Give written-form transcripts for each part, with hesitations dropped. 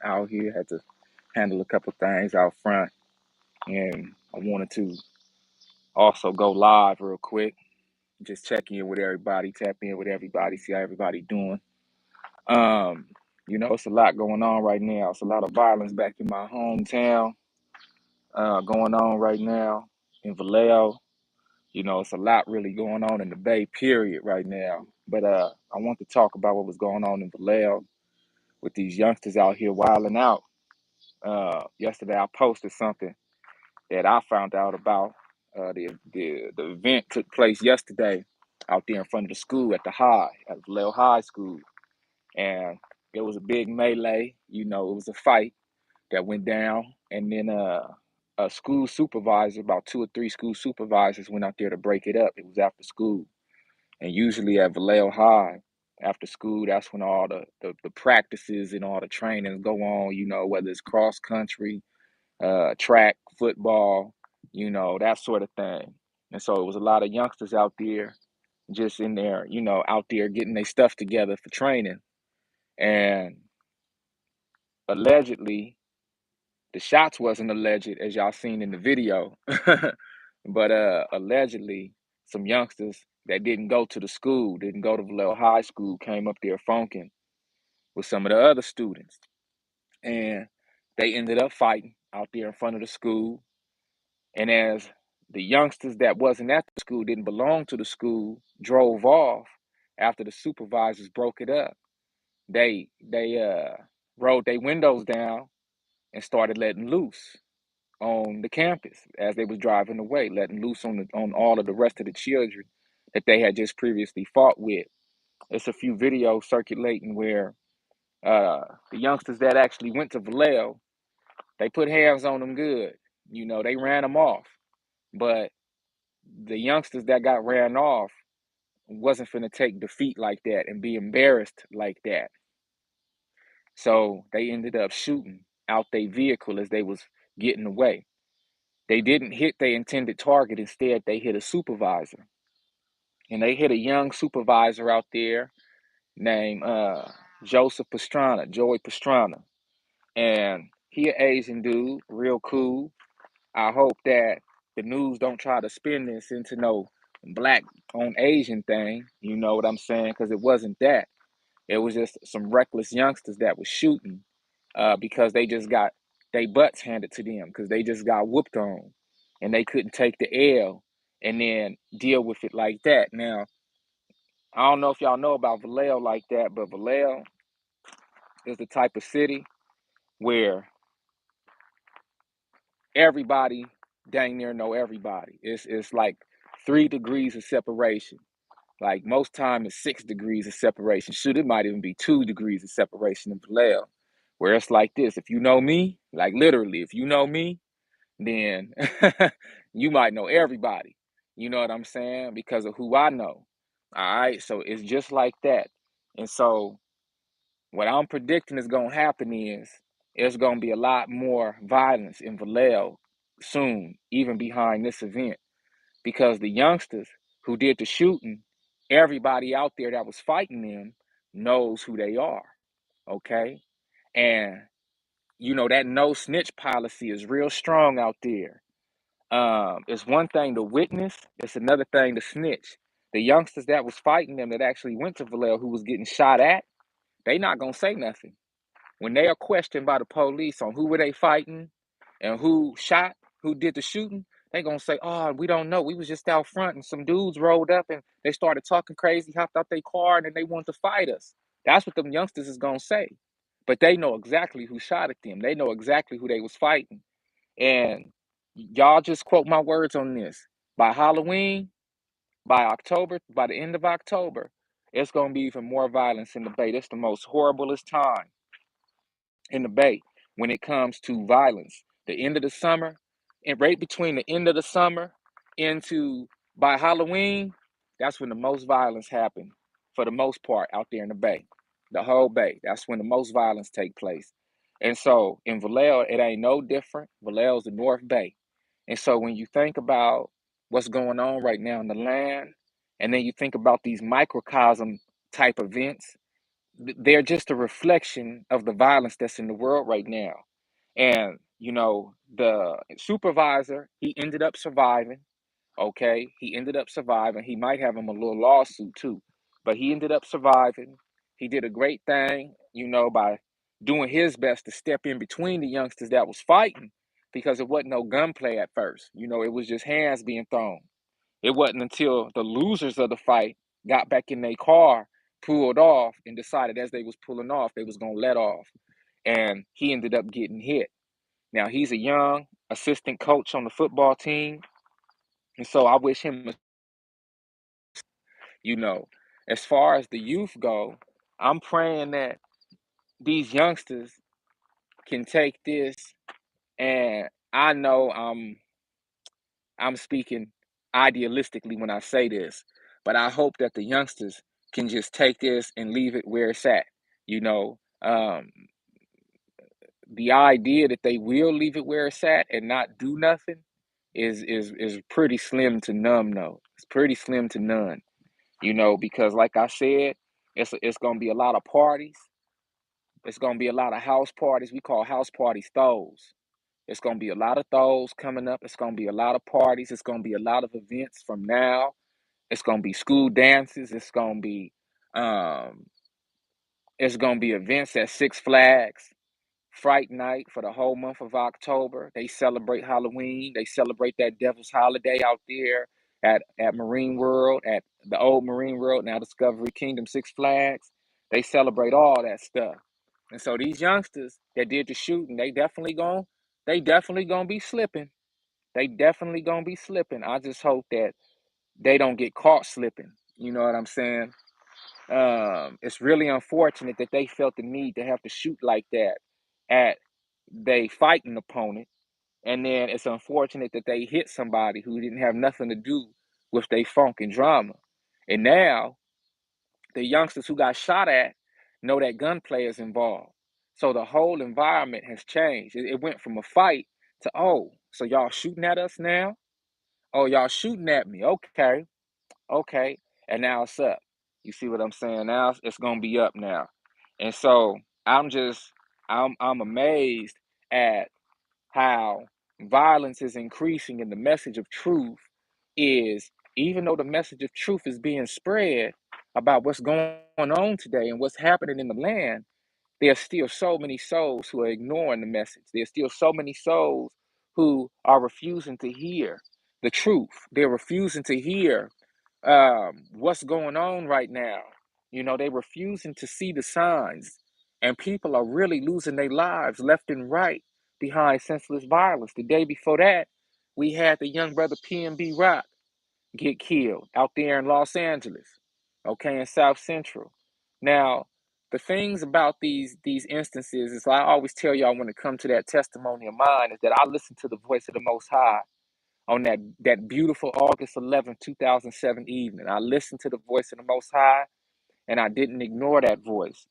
out here. Had to handle a couple things out front, and I wanted to also go live real quick, just check in with everybody, tap in with everybody, see how everybody doing. Um, it's a lot going on right now. It's a lot of violence back in my hometown, going on right now in Vallejo. It's a lot really going on in the Bay, period, right now. But I want to talk about what was going on in Vallejo with these youngsters out here wilding out. Yesterday, I posted something that I found out about. The event took place yesterday out there in front of the school at Vallejo High School, and it was a big melee. It was a fight that went down, and then a school supervisor, about two or three school supervisors, went out there to break it up. It was after school, and usually at Vallejo High, after school, that's when all the practices and all the trainings go on. Whether it's cross country, track, football, that sort of thing. And so it was a lot of youngsters out there, just in there, out there getting their stuff together for training. And allegedly, the shots wasn't alleged, as y'all seen in the video, but allegedly, some youngsters that didn't go to the school, didn't go to Vallejo High School, came up there funking with some of the other students, and they ended up fighting out there in front of the school. And as the youngsters that wasn't at the school, didn't belong to the school, drove off after the supervisors broke it up, they rolled their windows down and started letting loose on the campus as they was driving away, letting loose on all of the rest of the children that they had just previously fought with. It's a few videos circulating where the youngsters that actually went to Vallejo, they put hands on them good. They ran them off. But the youngsters that got ran off wasn't finna take defeat like that and be embarrassed like that. So they ended up shooting out their vehicle as they was getting away. They didn't hit their intended target. Instead, they hit a supervisor. And they hit a young supervisor out there named Joey Pastrana. And he an Asian dude, real cool. I hope that the news don't try to spin this into no black on Asian thing. You know what I'm saying? Because it wasn't that. It was just some reckless youngsters that was shooting because they just got they butts handed to them because they just got whooped on and they couldn't take the L and then deal with it like that. Now, I don't know if y'all know about Vallejo like that, but Vallejo is the type of city where everybody dang near know everybody. It's like 3 degrees of separation. Like most time it's 6 degrees of separation. Shoot, it might even be 2 degrees of separation in Vallejo. Where it's like this. If you know me, like literally, if you know me, then you might know everybody. You know what I'm saying? Because of who I know. All right. So it's just like that. And so what I'm predicting is gonna happen is there's gonna be a lot more violence in Vallejo soon, even behind this event, because the youngsters who did the shooting, everybody out there that was fighting them knows who they are. Okay, and that no snitch policy is real strong out there. It's one thing to witness; it's another thing to snitch. The youngsters that was fighting them that actually went to Vallejo, who was getting shot at, they not gonna say nothing when they are questioned by the police on who were they fighting and who shot, who did the shooting. They gonna say, "Oh, we don't know. We was just out front, and some dudes rolled up and they started talking crazy, hopped out their car, and then they wanted to fight us." That's what them youngsters is gonna say. But they know exactly who shot at them. They know exactly who they was fighting. And y'all just quote my words on this. By Halloween, by October, by the end of October, it's gonna be even more violence in the Bay. It's the most horriblest time in the Bay when it comes to violence. The end of the summer, and right between the end of the summer into by Halloween, that's when the most violence happens for the most part out there in the Bay. The whole Bay. That's when the most violence take place. And so in Vallejo, it ain't no different. Vallejo's the North Bay. And so when you think about what's going on right now in the land, and then you think about these microcosm type events, they're just a reflection of the violence that's in the world right now. And the supervisor, he ended up surviving. Okay, he ended up surviving. He might have him a little lawsuit too, but he ended up surviving. He did a great thing, by doing his best to step in between the youngsters that was fighting, because it wasn't no gunplay at first. It was just hands being thrown. It wasn't until the losers of the fight got back in their car, pulled off, and decided as they was pulling off, they was gonna let off. And he ended up getting hit. Now he's a young assistant coach on the football team. And so I wish him, you know, as far as the youth go, I'm praying that these youngsters can take this, and I know I'm speaking idealistically when I say this, but I hope that the youngsters can just take this and leave it where it's at. You know, the idea that they will leave it where it's at and not do nothing is pretty slim to none. No, it's pretty slim to none. Because like I said, it's gonna be a lot of parties. It's gonna be a lot of house parties. We call house parties throws. It's gonna be a lot of throws coming up. It's gonna be a lot of parties. It's gonna be a lot of events from now. It's gonna be school dances. Um, it's gonna be events at Six Flags. Fright Night for the whole month of October. They celebrate Halloween. They celebrate that Devil's Holiday out there at Marine World, at the old Marine World, now Discovery Kingdom, Six Flags. They celebrate all that stuff. And so these youngsters that did the shooting, they definitely gonna be slipping. They definitely gonna be slipping. I just hope that they don't get caught slipping. You know what I'm saying? It's really unfortunate that they felt the need to have to shoot like that at they fighting opponent, and then it's unfortunate that they hit somebody who didn't have nothing to do with their funk and drama. And now the youngsters who got shot at know that gunplay is involved. So the whole environment has changed. It went from a fight to, oh, so y'all shooting at us now? Oh, y'all shooting at me. Okay. Okay. And now it's up. You see what I'm saying? Now it's gonna be up now. And so I'm just I'm amazed at how violence is increasing, and the message of truth is, even though the message of truth is being spread about what's going on today and what's happening in the land, there's still so many souls who are ignoring the message. There's still so many souls who are refusing to hear the truth. They're refusing to hear what's going on right now. They're refusing to see the signs, and people are really losing their lives left and right behind senseless violence. The day before that, we had the young brother PNB Rock get killed out there in Los Angeles, okay, in South Central. Now, the things about these instances is, I always tell y'all when it comes to that testimony of mine, is that I listen to the voice of the Most High on that beautiful August 11th, 2007 evening. I listened to the voice of the Most High, and I didn't ignore that voice.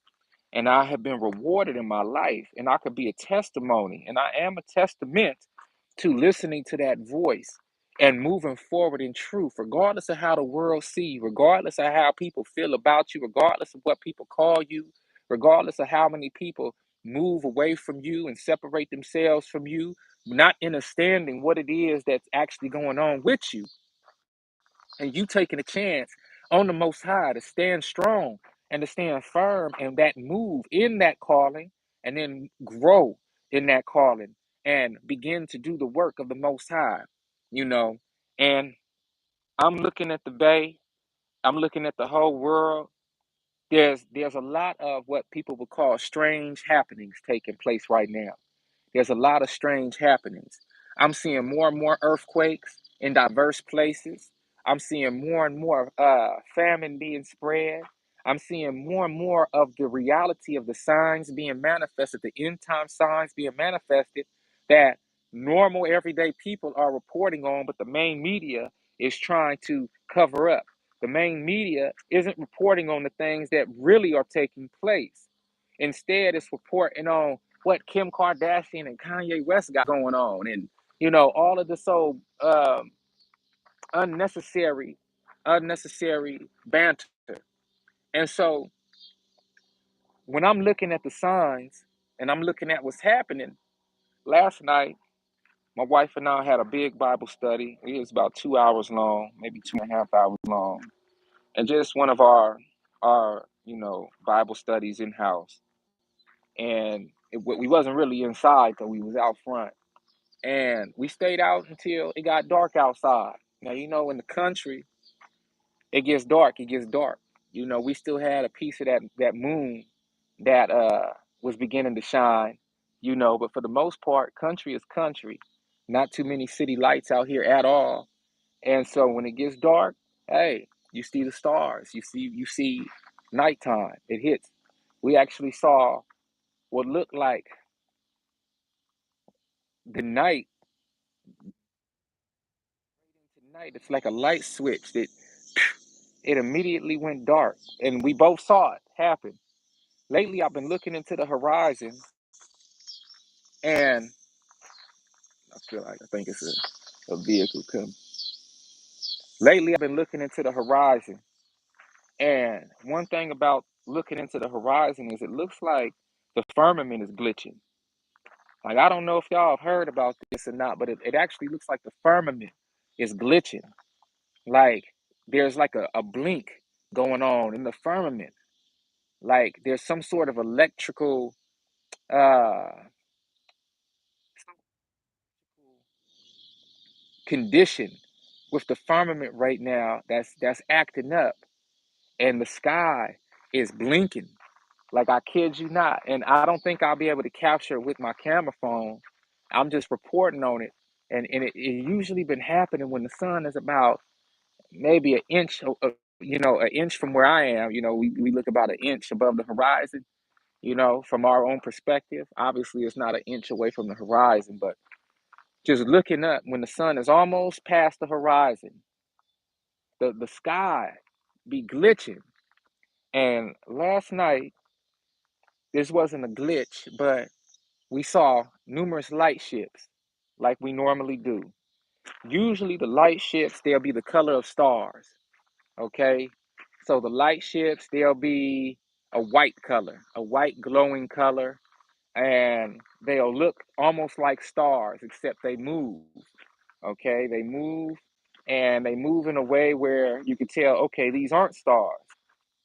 And I have been rewarded in my life, and I could be a testimony, and I am a testament to listening to that voice and moving forward in truth, regardless of how the world see you, regardless of how people feel about you, regardless of what people call you, regardless of how many people move away from you and separate themselves from you, not understanding what it is that's actually going on with you, and you taking a chance on the Most High to stand strong and to stand firm and that move in that calling, and then grow in that calling and begin to do the work of the Most High, you know. And I'm looking at the Bay, I'm looking at the whole world. There's a lot of what people would call strange happenings taking place right now. There's a lot of strange happenings. I'm seeing more and more earthquakes in diverse places. I'm seeing more and more famine being spread. I'm seeing more and more of the reality of the signs being manifested, the end time signs being manifested that normal everyday people are reporting on, but the main media is trying to cover up. The main media isn't reporting on the things that really are taking place. Instead, it's reporting on what Kim Kardashian and Kanye West got going on, and all of the so unnecessary banter. And so when I'm looking at the signs and I'm looking at what's happening, last night, my wife and I had a big Bible study. It was about 2 hours long, maybe 2.5 hours long, and just one of our Bible studies in house. And we wasn't really inside because we was out front, and we stayed out until it got dark outside. Now in the country, it gets dark. It gets dark. We still had a piece of that moon that was beginning to shine. But for the most part, country is country. Not too many city lights out here at all. And so when it gets dark, hey, you see the stars. You see nighttime. It hits. We actually saw what looked like the night into night. It's like a light switch that it immediately went dark, and we both saw it happen. Lately, I've been looking into the horizon, and I think it's a vehicle coming. Lately, I've been looking into the horizon, and one thing about looking into the horizon is it looks like the firmament is glitching. Like, I don't know if y'all have heard about this or not, but it actually looks like the firmament is glitching. Like, there's like a blink going on in the firmament. Like, there's some sort of electrical uh condition with the firmament right now that's acting up, and the sky is blinking. Like, I kid you not. And I don't think I'll be able to capture it with my camera phone. I'm just reporting on it. And it usually been happening when the sun is about maybe an inch, an inch from where I am. We look about an inch above the horizon, from our own perspective. Obviously, it's not an inch away from the horizon, but just looking up when the sun is almost past the horizon, the sky be glitching. And last night, this wasn't a glitch, but we saw numerous light ships like we normally do. Usually the light ships, they'll be the color of stars, okay? So the light ships, they'll be a white color, a white glowing color, and they'll look almost like stars, except they move, okay? They move, and they move in a way where you can tell, okay, these aren't stars.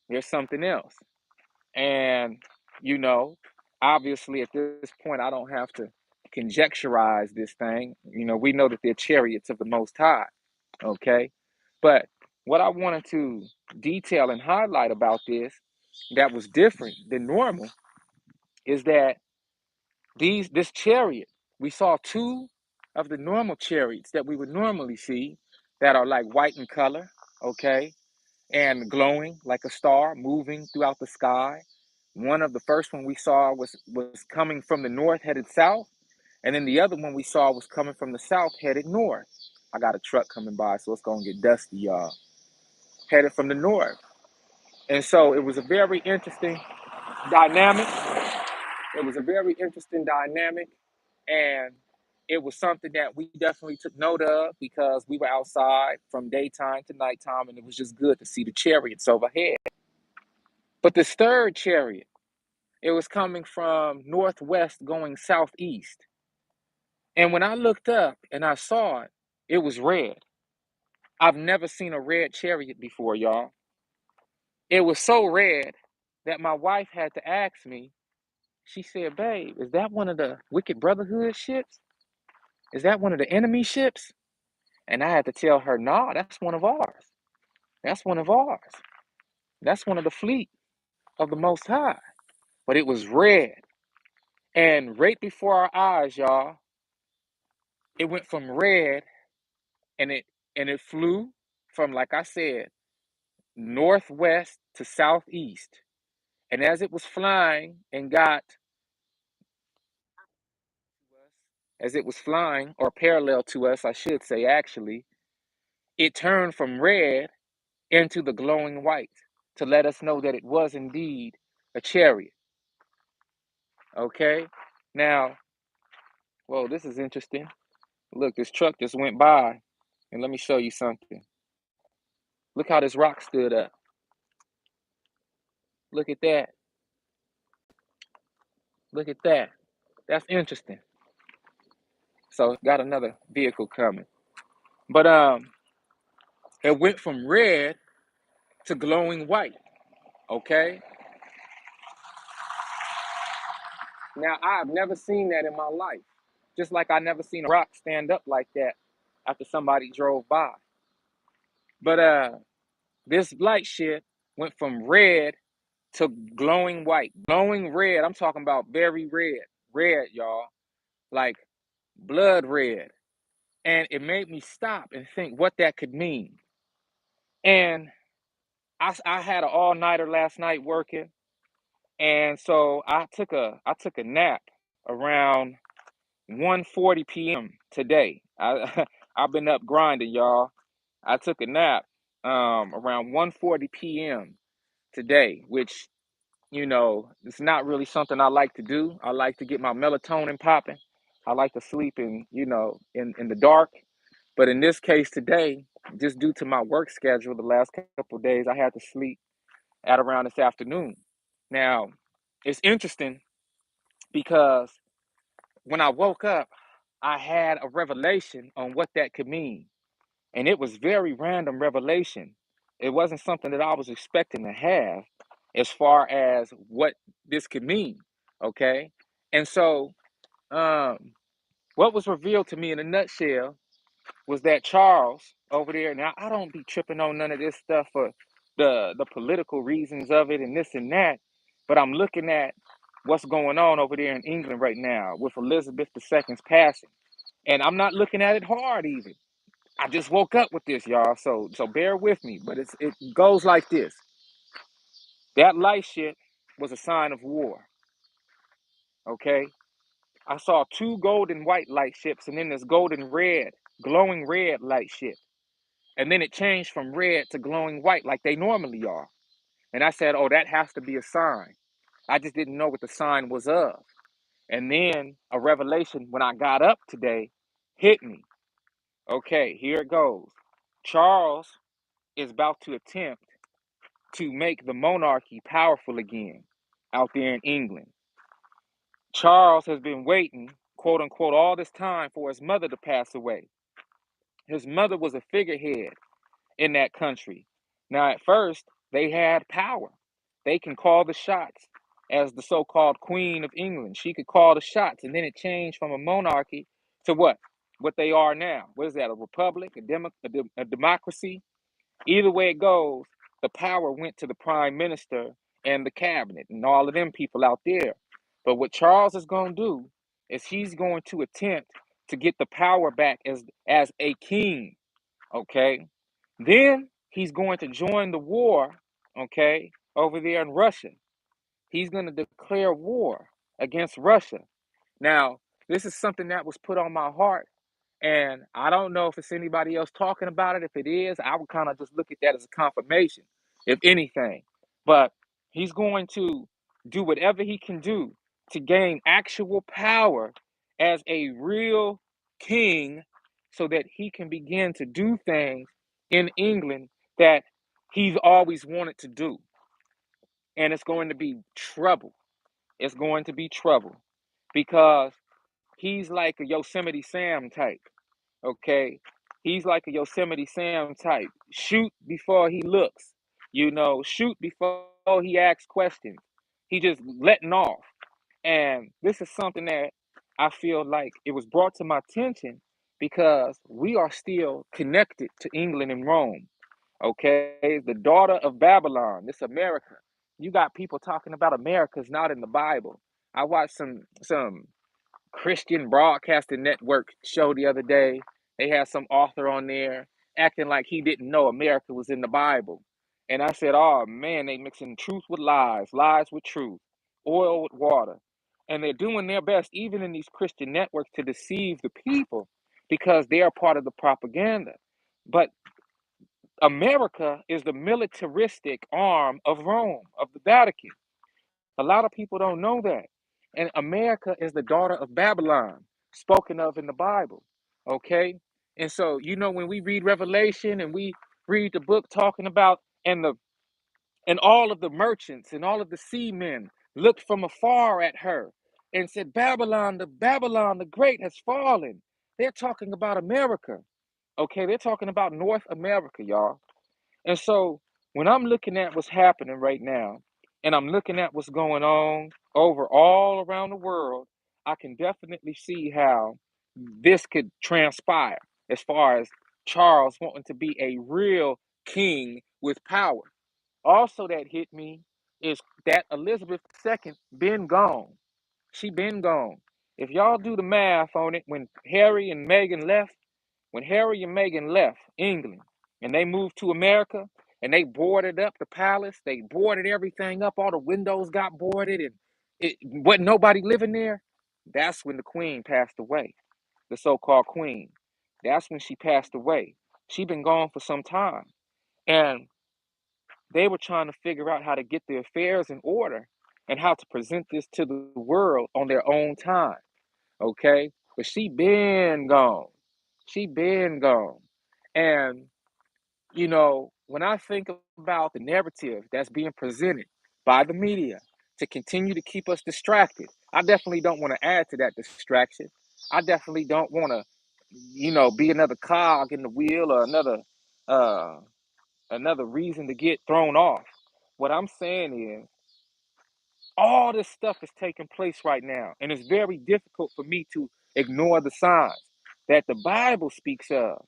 There's something else. And, you know, obviously at this point, I don't have to conjecturize this thing. We know that they're chariots of the Most High, okay? But what I wanted to detail and highlight about this that was different than normal is that this chariot, we saw two of the normal chariots that we would normally see that are like white in color, okay? And glowing like a star moving throughout the sky. One of the first one we saw was coming from the north headed south, and then the other one we saw was coming from the south headed north. I got a truck coming by, so it's gonna get dusty, y'all. Headed from the north. And so it was a very interesting dynamic. It was a very interesting dynamic, and it was something that we definitely took note of because we were outside from daytime to nighttime, and it was just good to see the chariots overhead. But this third chariot, it was coming from northwest going southeast. And when I looked up and I saw it, it was red. I've never seen a red chariot before, y'all. It was so red that my wife had to ask me, she said, "Babe, is that one of the Wicked Brotherhood ships? Is that one of the enemy ships?" And I had to tell her, "No, that's one of ours. That's one of ours. That's one of the fleet of the Most High." But it was red. And right before our eyes, y'all, it went from red and it flew from, like I said, northwest to southeast. And as it was flying and got as it was flying, or parallel to us, I should say, actually, it turned from red into the glowing white to let us know that it was indeed a chariot. Okay? Now, well, this is interesting. Look, this truck just went by, and let me show you something. Look how this rock stood up. Look at that. Look at that. That's interesting. So got another vehicle coming. But it went from red to glowing white. Okay. Now I've never seen that in my life. Just like I never seen a rock stand up like that after somebody drove by. But this light ship went from red to glowing white. Glowing red, I'm talking about very red. Red, y'all. Like blood red. And it made me stop and think what that could mean. And I had an all-nighter last night working. And so I took a nap around 1:40 p.m. today. I've been up grinding, y'all. I took a nap around 1:40 p.m. today, which it's not really something I like to do. I like to get my melatonin popping. I like to sleep in the dark. But in this case today, just due to my work schedule, the last couple of days, I had to sleep at around this afternoon. Now, it's interesting because when I woke up, I had a revelation on what that could mean. And it was very random revelation. It wasn't something that I was expecting to have as far as what this could mean. Okay. And so um what was revealed to me in a nutshell was that Charles over there. Now I don't be tripping on none of this stuff for the political reasons of it and this and that, but I'm looking at what's going on over there in England right now with Elizabeth II's passing. And I'm not looking at it hard even. I just woke up with this, y'all. So bear with me. But it goes like this. That light ship was a sign of war. Okay. I saw two golden white light ships and then this golden red, glowing red light ship. And then it changed from red to glowing white like they normally are. And I said, oh, that has to be a sign. I just didn't know what the sign was of. And then a revelation when I got up today hit me. Okay, here it goes. Charles is about to attempt to make the monarchy powerful again out there in England. Charles has been waiting, quote unquote, all this time for his mother to pass away. His mother was a figurehead in that country. Now, at first, they had power. They can call the shots as the so called Queen of England. She could call the shots, and then it changed from a monarchy to what? What they are now. What is that? A republic? A democracy? Either way it goes, the power went to the prime minister and the cabinet and all of them people out there. But what Charles is going to do is he's going to attempt to get the power back as a king, okay? Then he's going to join the war, okay, over there in Russia. He's going to declare war against Russia. Now, this is something that was put on my heart, and I don't know if it's anybody else talking about it. If it is, I would kind of just look at that as a confirmation, if anything. But he's going to do whatever he can do to gain actual power as a real king so that he can begin to do things in England that he's always wanted to do. And it's going to be trouble. It's going to be trouble because he's like a Yosemite Sam type. Okay. He's like a Yosemite Sam type. Shoot before he looks. Shoot before he asks questions. He just letting off. And this is something that I feel like it was brought to my attention because we are still connected to England and Rome. Okay. The daughter of Babylon. This America. You got people talking about America's not in the Bible. I watched some Christian Broadcasting Network show the other day. They had some author on there acting like he didn't know America was in the Bible. And I said, oh man, they mixing truth with lies, lies with truth, oil with water. And they're doing their best, even in these Christian networks, to deceive the people because they are part of the propaganda. But America is the militaristic arm of Rome, of the Vatican. A lot of people don't know that. And America is the daughter of Babylon, spoken of in the Bible. Okay? And so, when we read Revelation and we read the book talking about and all of the merchants and all of the seamen looked from afar at her. and said, Babylon the Great has fallen. They're talking about America. Okay, they're talking about North America, y'all. And so when I'm looking at what's happening right now, and I'm looking at what's going on over all around the world, I can definitely see how this could transpire as far as Charles wanting to be a real king with power. Also, that hit me is that Elizabeth II been gone. She been gone. If y'all do the math on it, when Harry and Meghan left England and they moved to America and they boarded up the palace, they boarded everything up, all the windows got boarded, and it wasn't nobody living there. That's when the queen passed away, the so-called queen. That's when she passed away. She been gone for some time. And they were trying to figure out how to get their affairs in order and how to present this to the world on their own time. Okay? But she been gone. She been gone. And when I think about the narrative that's being presented by the media to continue to keep us distracted, I definitely don't want to add to that distraction. I definitely don't want to, be another cog in the wheel or uh another reason to get thrown off. What I'm saying is all this stuff is taking place right now, and it's very difficult for me to ignore the signs that the Bible speaks of.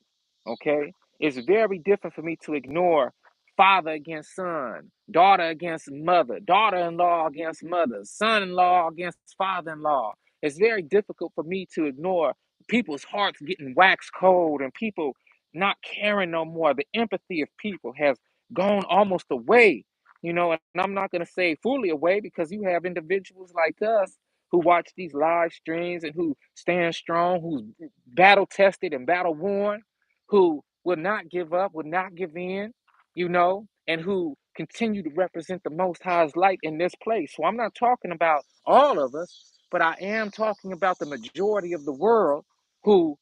Okay? It's very different for me to ignore father against son, daughter against mother, daughter in law against mother, son in law against father in law. It's very difficult for me to ignore people's hearts getting waxed cold and people not caring no more. The empathy of people has gone almost away, and I'm not going to say fully away because you have individuals like us who watch these live streams and who stand strong, who's battle tested and battle worn, who will not give up, will not give in, and who continue to represent the Most High's light in this place. So I'm not talking about all of us, but I am talking about the majority of the world who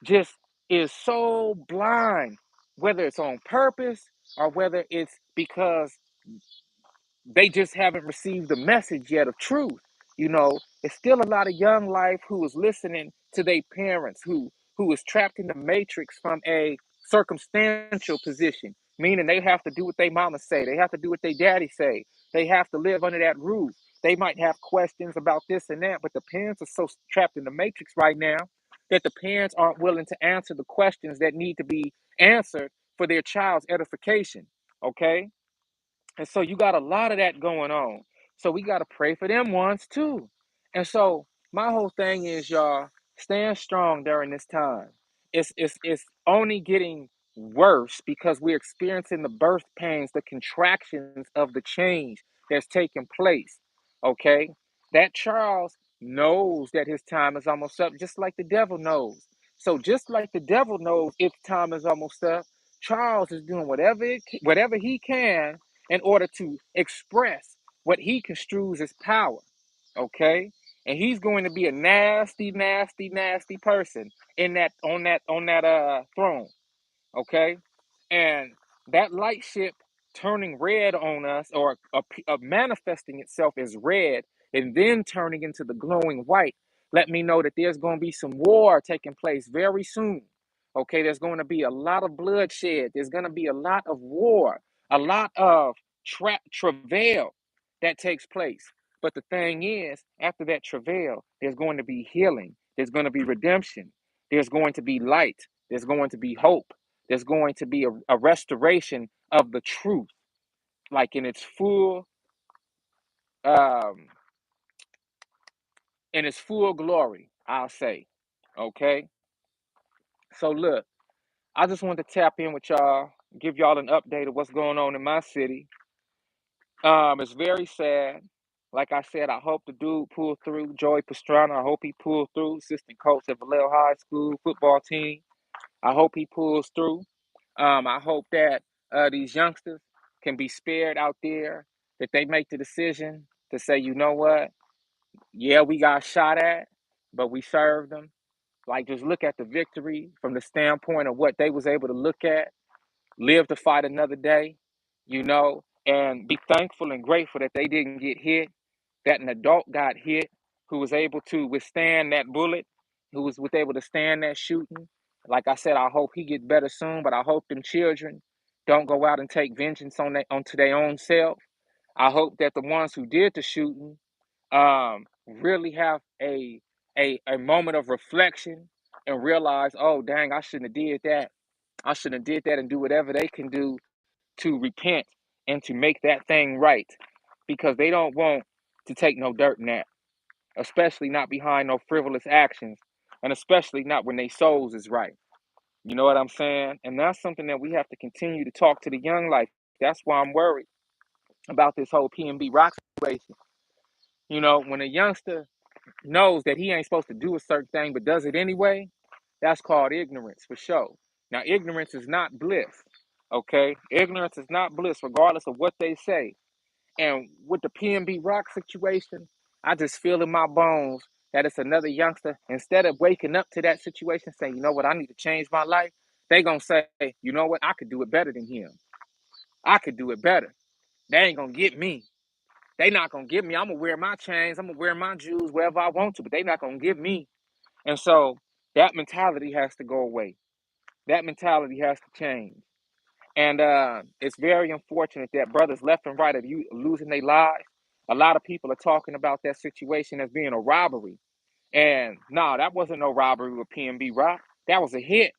just is so blind, whether it's on purpose or whether it's because they just haven't received the message yet of truth. It's still a lot of young life who is listening to their parents, who is trapped in the matrix from a circumstantial position, meaning they have to do what they mama say, they have to do what they daddy say, they have to live under that roof. They might have questions about this and that, but the parents are so trapped in the matrix right now that the parents aren't willing to answer the questions that need to be answered for their child's edification. Okay, and so you got a lot of that going on. So we got to pray for them ones too. And so my whole thing is, y'all, stand strong during this time. It's only getting worse because we're experiencing the birth pains, the contractions of the change that's taking place. Okay? That Charles knows that his time is almost up, just like the devil knows. So just like the devil knows its time is almost up, Charles is doing whatever he can in order to express what he construes as power. Okay? And he's going to be a nasty, nasty, nasty person in that on that throne. Okay? And that light ship turning red on us, or manifesting itself as red and then turning into the glowing white, let me know that there's going to be some war taking place very soon. Okay, there's going to be a lot of bloodshed, there's going to be a lot of war, a lot of travail that takes place. But the thing is, after that travail, there's going to be healing, there's going to be redemption, there's going to be light, there's going to be hope, there's going to be a restoration of the truth, like um, in its full glory, I'll say. Okay. So look, I just wanted to tap in with y'all, give y'all an update of what's going on in my city. It's very sad. Like I said, I hope the dude pulled through. Joey Pastrana, I hope he pulled through. Assistant coach at Vallejo High School football team. I hope he pulls through. I hope that these youngsters can be spared out there, that they make the decision to say, you know what? Yeah, we got shot at, but we served them. Like, just look at the victory from the standpoint of what they was able to look at, live to fight another day, and be thankful and grateful that they didn't get hit, that an adult got hit, who was able to withstand that bullet, who was able to stand that shooting. Like I said, I hope he gets better soon, but I hope them children don't go out and take vengeance onto their own self. I hope that the ones who did the shooting really have a moment of reflection and realize, oh dang, I shouldn't have did that. I shouldn't have did that, and do whatever they can do to repent and to make that thing right, because they don't want to take no dirt in that, especially not behind no frivolous actions, and especially not when they souls is right. You know what I'm saying? And that's something that we have to continue to talk to the young like. That's why I'm worried about this whole PNB Rock situation. You know, when a youngster knows that he ain't supposed to do a certain thing but does it anyway, that's called ignorance for sure. Now, ignorance is not bliss, okay? Ignorance is not bliss, regardless of what they say. And with the PNB Rock situation, I just feel in my bones that it's another youngster. Instead of waking up to that situation, saying, you know what, I need to change my life, they gonna say, you know what, I could do it better than him. I could do it better. They ain't gonna get me. They not gonna get me. I'm gonna wear my chains. I'm gonna wear my jewels wherever I want to, but they not gonna get me. And so that mentality has to go away. That mentality has to change. And it's very unfortunate that brothers left and right are losing their lives. A lot of people are talking about that situation as being a robbery. And no, that wasn't no robbery with PNB Rock. That was a hit.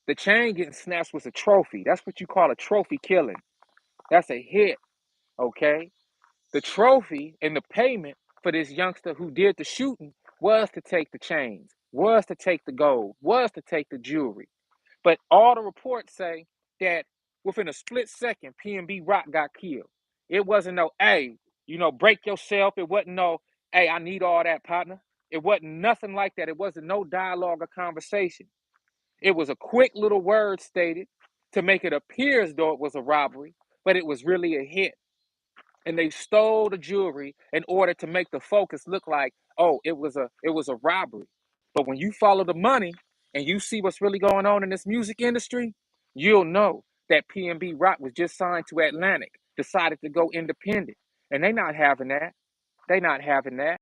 The chain getting snatched was a trophy. That's what you call a trophy killing. That's a hit, okay? The trophy and the payment for this youngster who did the shooting was to take the chains, was to take the gold, was to take the jewelry. But all the reports say that within a split second, PNB Rock got killed. It wasn't no, hey, break yourself. It wasn't no, hey, I need all that, partner. It wasn't nothing like that. It wasn't no dialogue or conversation. It was a quick little word stated to make it appear as though it was a robbery, but it was really a hit. And they stole the jewelry in order to make the focus look like, oh, it was a robbery. But when you follow the money and you see what's really going on in this music industry, you'll know that PNB Rock was just signed to Atlantic, decided to go independent. And they not having that. They not having that.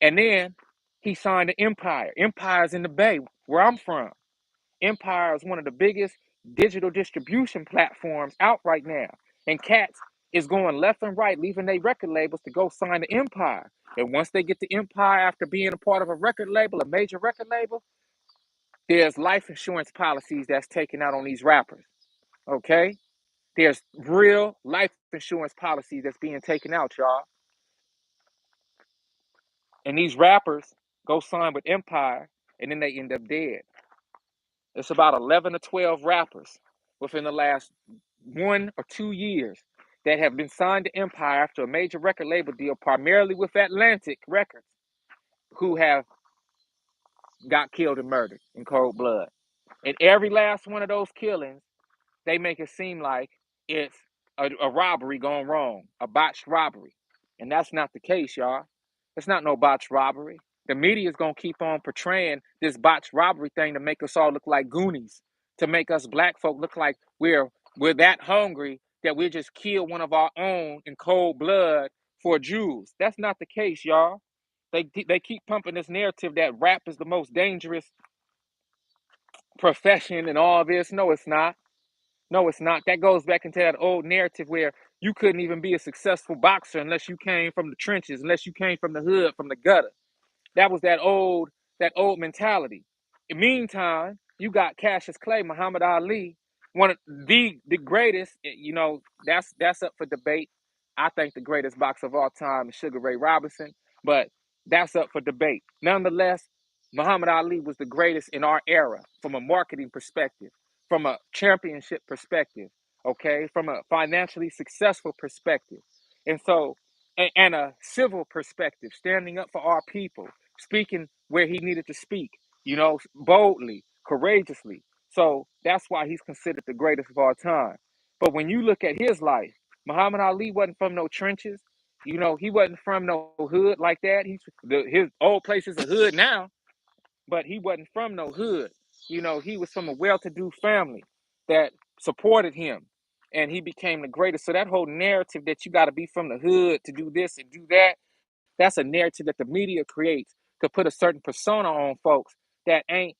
And then he signed to Empire. Empire's in the Bay, where I'm from. Empire is one of the biggest digital distribution platforms out right now. And cats is going left and right, leaving their record labels to go sign the Empire. And once they get the Empire after being a part of a record label, a major record label, there's life insurance policies that's taken out on these rappers. Okay? There's real life insurance policies that's being taken out, y'all. And these rappers go sign with Empire and then they end up dead. It's about 11 or 12 rappers within the last 1 or 2 years that have been signed to Empire after a major record label deal, primarily with Atlantic Records, who have got killed and murdered in cold blood. And every last one of those killings, they make it seem like it's a robbery gone wrong, a botched robbery. And that's not the case, y'all. It's not no botched robbery. The media is going to keep on portraying this botched robbery thing to make us all look like Goonies, to make us black folk look like we're that hungry that we just kill one of our own in cold blood for jewels. That's not the case, y'all. They keep pumping this narrative that rap is the most dangerous profession and all this. No, it's not. No, it's not. That goes back into that old narrative where you couldn't even be a successful boxer unless you came from the trenches, unless you came from the hood, from the gutter. That was that old mentality. In the meantime, you got Cassius Clay, Muhammad Ali, one of the greatest. That's up for debate. I think the greatest boxer of all time is Sugar Ray Robinson, but that's up for debate. Nonetheless, Muhammad Ali was the greatest in our era from a marketing perspective, from a championship perspective, okay, from a financially successful perspective, and so and a civil perspective, standing up for our people, speaking where he needed to speak, boldly, courageously. So that's why he's considered the greatest of all time. But when you look at his life, Muhammad Ali wasn't from no trenches. He wasn't from no hood like that. His old place is a hood now, but he wasn't from no hood. He was from a well-to-do family that supported him, and he became the greatest. So that whole narrative that you got to be from the hood to do this and do that, That's a narrative that the media creates to put a certain persona on folks that ain't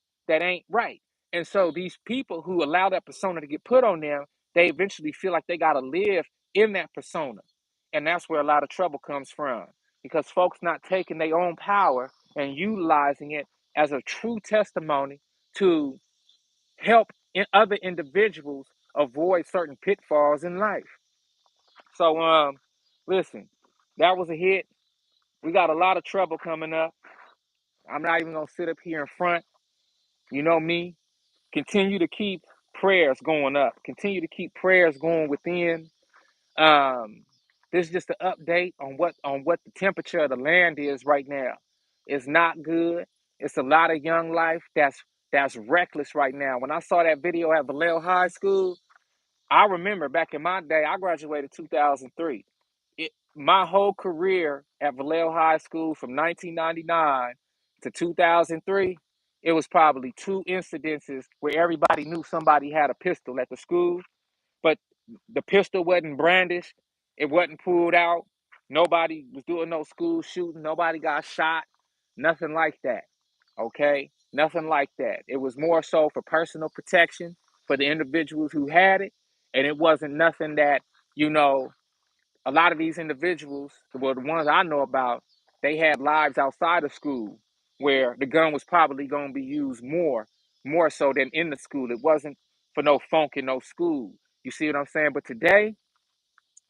right. And so these people who allow that persona to get put on them, they eventually feel like they gotta live in that persona. And that's where a lot of trouble comes from. Because folks not taking their own power and utilizing it as a true testimony to help other individuals avoid certain pitfalls in life. So listen, that was a hit. We got a lot of trouble coming up. I'm not even gonna sit up here in front. You know me. Continue to keep prayers going up. Continue to keep prayers going within. Um, this is just an update on what the temperature of the land is right now. It's not good. It's a lot of young life that's reckless right now. When I saw that video at Vallejo High School, I remember back in my day, I graduated 2003. My whole career at Vallejo High School from 1999 to 2003, it was probably two incidences where everybody knew somebody had a pistol at the school, but the pistol wasn't brandished, it wasn't pulled out. Nobody was doing no school shooting, nobody got shot, nothing like that. Okay? Nothing like that. It was more so for personal protection for the individuals who had it, and it wasn't nothing that, you know, a lot of these individuals, well, the ones I know about, they had lives outside of school where the gun was probably going to be used more so than in the school. It wasn't for no funk in no school. You see what I'm saying? But today,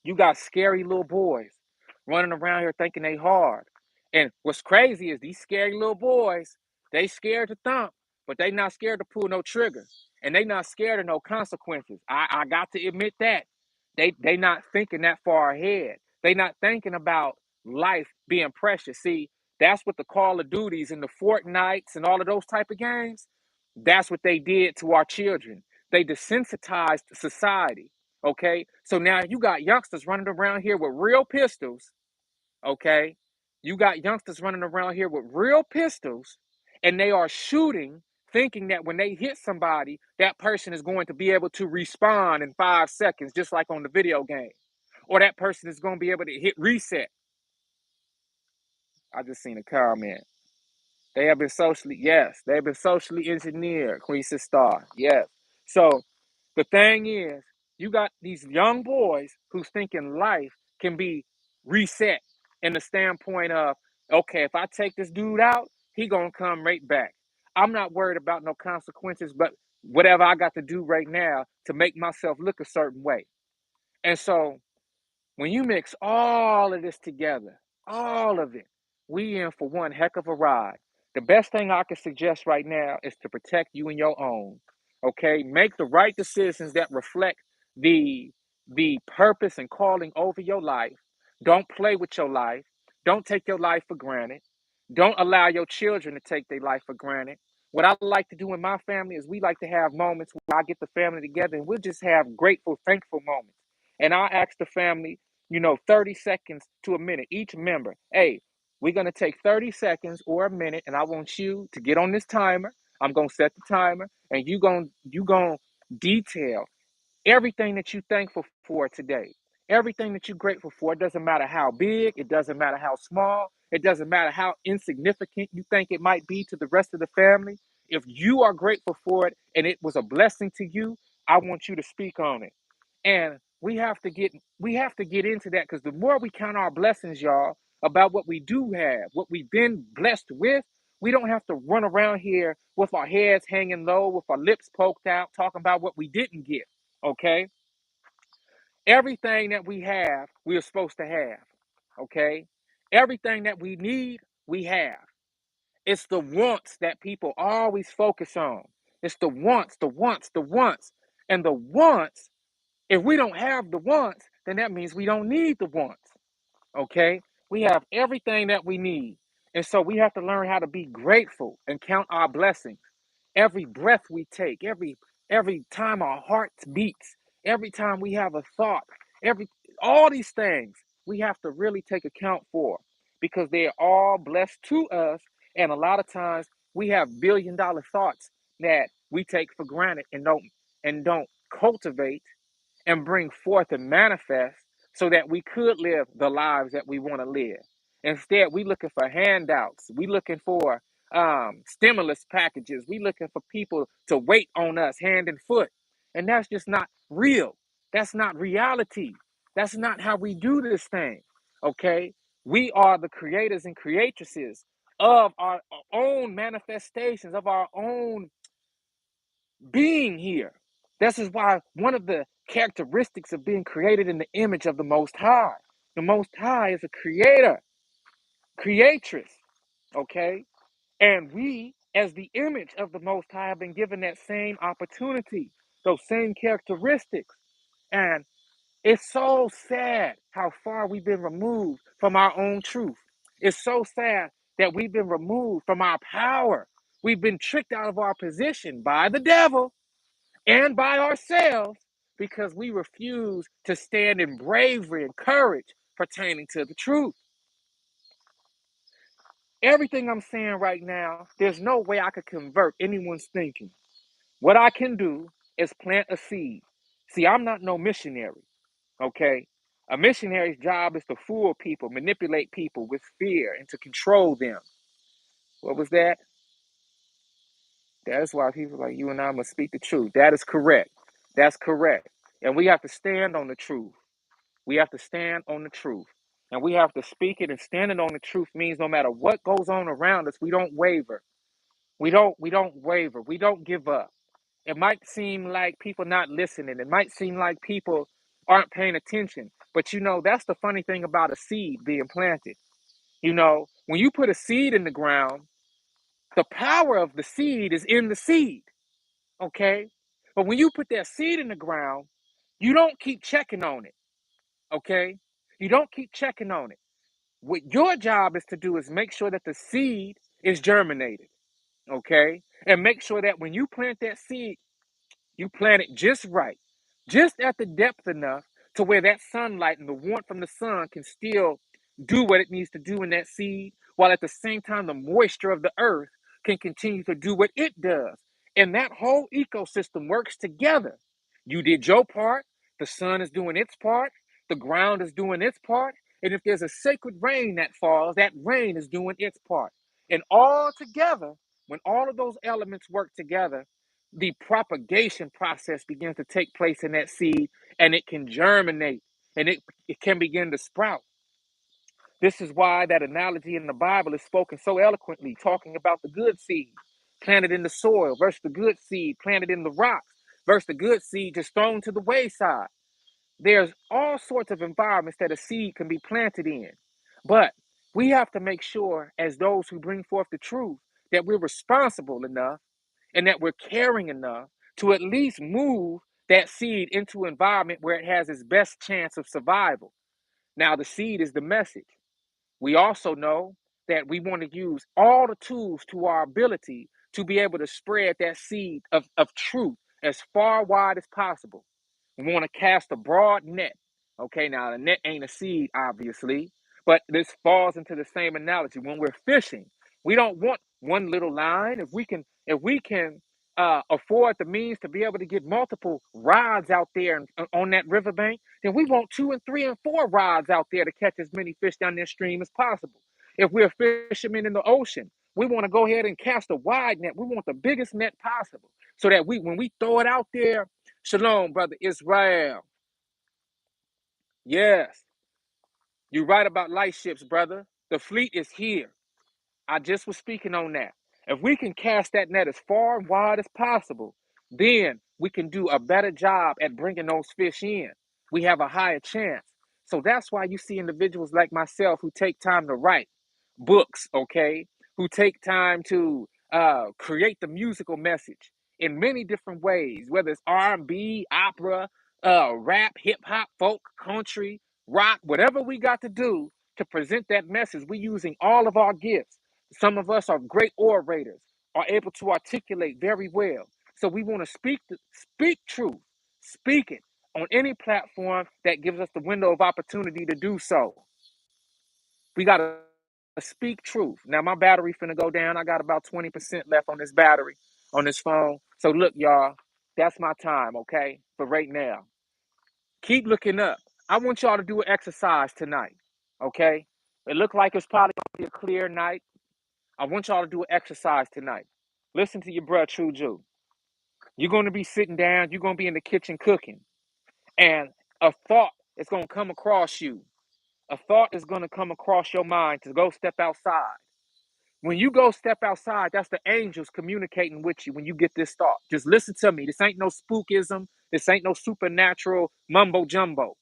you got scary little boys running around here thinking they hard. And what's crazy is these scary little boys, they scared to thump, but they not scared to pull no trigger. And they not scared of no consequences. I got to admit that. They not thinking that far ahead. They not thinking about life being precious. See, that's what the Call of Duties and the Fortnites and all of those type of games, that's what they did to our children. They desensitized society. Okay, so now you got youngsters running around here with real pistols. Okay, you got youngsters running around here with real pistols, and they are shooting, thinking that when they hit somebody, that person is going to be able to respawn in 5 seconds, just like on the video game, or that person is going to be able to hit reset. I just seen a comment. They have been socially engineered, Queen Star. Yes. So the thing is, you got these young boys who's thinking life can be reset in the standpoint of, okay, if I take this dude out, he gonna come right back. I'm not worried about no consequences, but whatever I got to do right now to make myself look a certain way. And so when you mix all of this together, all of it, we in for one heck of a ride. The best thing I can suggest right now is to protect you and your own. Okay? Make the right decisions that reflect the the purpose and calling over your life. Don't play with your life. Don't take your life for granted. Don't allow your children to take their life for granted. What I like to do in my family is we like to have moments where I get the family together and we'll just have grateful, thankful moments. And I ask the family, 30 seconds to a minute, each member. Hey, we're going to take 30 seconds or a minute, and I want you to get on this timer. I'm going to set the timer, and you going to detail everything that you're thankful for today, everything that you're grateful for. It doesn't matter how big, it doesn't matter how small, it doesn't matter how insignificant you think it might be to the rest of the family. If you are grateful for it and it was a blessing to you, I want you to speak on it. And we have to get into that, because the more we count our blessings, y'all, about what we do have, what we've been blessed with, we don't have to run around here with our heads hanging low, with our lips poked out, talking about what we didn't get. Okay? Everything that we have, we are supposed to have. Okay? Everything that we need, we have. It's the wants that people always focus on. It's the wants, the wants, the wants. And the wants, if we don't have the wants, then that means we don't need the wants. Okay? We have everything that we need. And so we have to learn how to be grateful and count our blessings. Every breath we take, every time our heart beats, every time we have a thought, every all these things we have to really take account for, because they are all blessed to us. And a lot of times we have billion-dollar thoughts that we take for granted and don't cultivate and bring forth and manifest so that we could live the lives that we want to live. Instead, we looking for handouts. We looking for stimulus packages. We looking for people to wait on us hand and foot. And that's just not real. That's not reality. That's not how we do this thing. Okay? We are the creators and creatresses of our own manifestations, of our own being here. This is why one of the characteristics of being created in the image of the Most High. The Most High is a creator, creatress, okay? And we, as the image of the Most High, have been given that same opportunity, those same characteristics. And it's so sad how far we've been removed from our own truth. It's so sad that we've been removed from our power. We've been tricked out of our position by the devil and by ourselves because we refuse to stand in bravery and courage pertaining to the truth. Everything I'm saying right now, there's no way I could convert anyone's thinking. What I can do is plant a seed. See, I'm not no missionary, okay? A missionary's job is to fool people, manipulate people with fear, and to control them. What was that? That's why people like you and I must speak the truth. That is correct. That's correct. And we have to stand on the truth. We have to stand on the truth. And we have to speak it, and standing on the truth means no matter what goes on around us, we don't waver. We don't waver. We don't give up. It might seem like people not listening. It might seem like people aren't paying attention. But that's the funny thing about a seed being planted. When you put a seed in the ground, the power of the seed is in the seed. Okay? But when you put that seed in the ground, you don't keep checking on it. Okay? You don't keep checking on it. What your job is to do is make sure that the seed is germinated. Okay? And make sure that when you plant that seed, you plant it just right, just at the depth enough to where that sunlight and the warmth from the sun can still do what it needs to do in that seed, while at the same time the moisture of the earth can continue to do what it does. And that whole ecosystem works together. You did your part, the sun is doing its part, the ground is doing its part, and if there's a sacred rain that falls, that rain is doing its part. And all together, when all of those elements work together, the propagation process begins to take place in that seed, and it can germinate, and it can begin to sprout. This is why that analogy in the Bible is spoken so eloquently, talking about the good seed planted in the soil versus the good seed planted in the rocks versus the good seed just thrown to the wayside. There's all sorts of environments that a seed can be planted in. But we have to make sure, as those who bring forth the truth, that we're responsible enough and that we're caring enough to at least move that seed into an environment where it has its best chance of survival. Now, the seed is the message. We also know that we want to use all the tools to our ability to be able to spread that seed of truth as far wide as possible. We want to cast a broad net. Okay, now the net ain't a seed, obviously, but this falls into the same analogy. When we're fishing, we don't want one little line. If we can afford the means to be able to get multiple rods out there on that riverbank, then we want 2 and 3 and 4 rods out there to catch as many fish down this stream as possible. If we're fishermen in the ocean, we want to go ahead and cast a wide net. We want the biggest net possible so that when we throw it out there, shalom, brother Israel. Yes, you're right about light ships, brother. The fleet is here. I just was speaking on that. If we can cast that net as far and wide as possible, then we can do a better job at bringing those fish in. We have a higher chance. So that's why you see individuals like myself who take time to write books, okay? Who take time to create the musical message in many different ways, whether it's R&B, opera, rap, hip hop, folk, country, rock, whatever we got to do to present that message. We're using all of our gifts. Some of us are great orators, are able to articulate very well. So we want to speak truth, speak it on any platform that gives us the window of opportunity to do so. We got to speak truth. Now my battery finna go down. I got about 20% left on this battery on this phone. So look, y'all, that's my time, okay? For right now. Keep looking up. I want y'all to do an exercise tonight, okay? It looked like it's probably going to be a clear night. I want y'all to do an exercise tonight. Listen to your bruh True Jew. You're going to be sitting down. You're going to be in the kitchen cooking. And a thought is going to come across you. A thought is going to come across your mind to go step outside. When you go step outside, that's the angels communicating with you when you get this thought. Just listen to me. This ain't no spookism. This ain't no supernatural mumbo jumbo.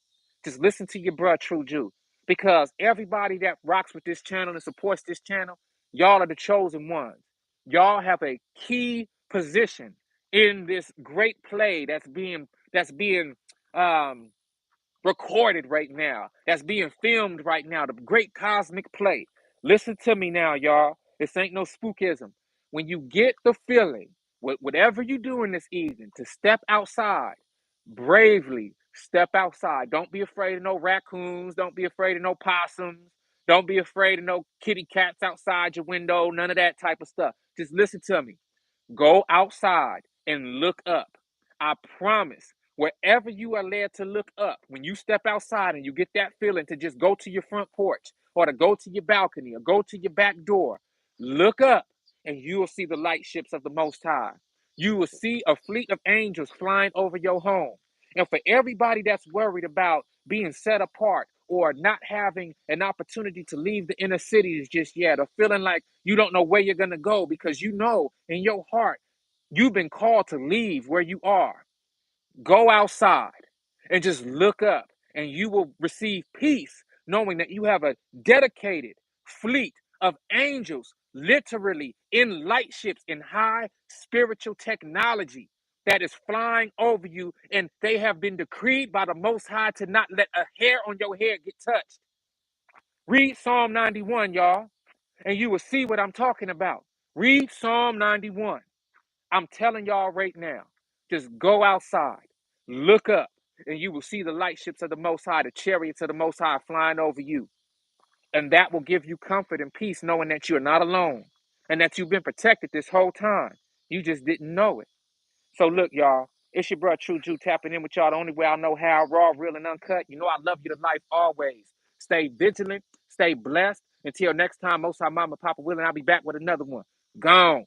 Just listen to your bruh, True Jew. Because everybody that rocks with this channel and supports this channel, y'all are the chosen ones. Y'all have a key position in this great play that's being um recorded right now, that's being filmed right now, the great cosmic play. Listen to me now, y'all. This ain't no spookism. When you get the feeling, whatever you're doing this evening, to step outside, bravely step outside. Don't be afraid of no raccoons. Don't be afraid of no possums. Don't be afraid of no kitty cats outside your window. None of that type of stuff. Just listen to me. Go outside and look up. I promise, wherever you are led to look up, when you step outside and you get that feeling to just go to your front porch or to go to your balcony or go to your back door, look up and you will see the light ships of the Most High. You will see a fleet of angels flying over your home. And for everybody that's worried about being set apart or not having an opportunity to leave the inner cities just yet, or feeling like you don't know where you're going to go because you know in your heart you've been called to leave where you are. Go outside and just look up, and you will receive peace knowing that you have a dedicated fleet of angels, literally in light ships in high spiritual technology that is flying over you, and they have been decreed by the Most High to not let a hair on your head get touched. Read Psalm 91, y'all, and you will see what I'm talking about. Read Psalm 91. I'm telling y'all right now, just go outside, look up, and you will see the light ships of the Most High, the chariots of the Most High flying over you. And that will give you comfort and peace knowing that you're not alone and that you've been protected this whole time. You just didn't know it. So look, y'all, it's your bro True Jew tapping in with y'all the only way I know how, raw, real, and uncut. You know I love you to life always. Stay vigilant, stay blessed. Until next time, Most High Mama, Papa willing, I'll be back with another one. Gone.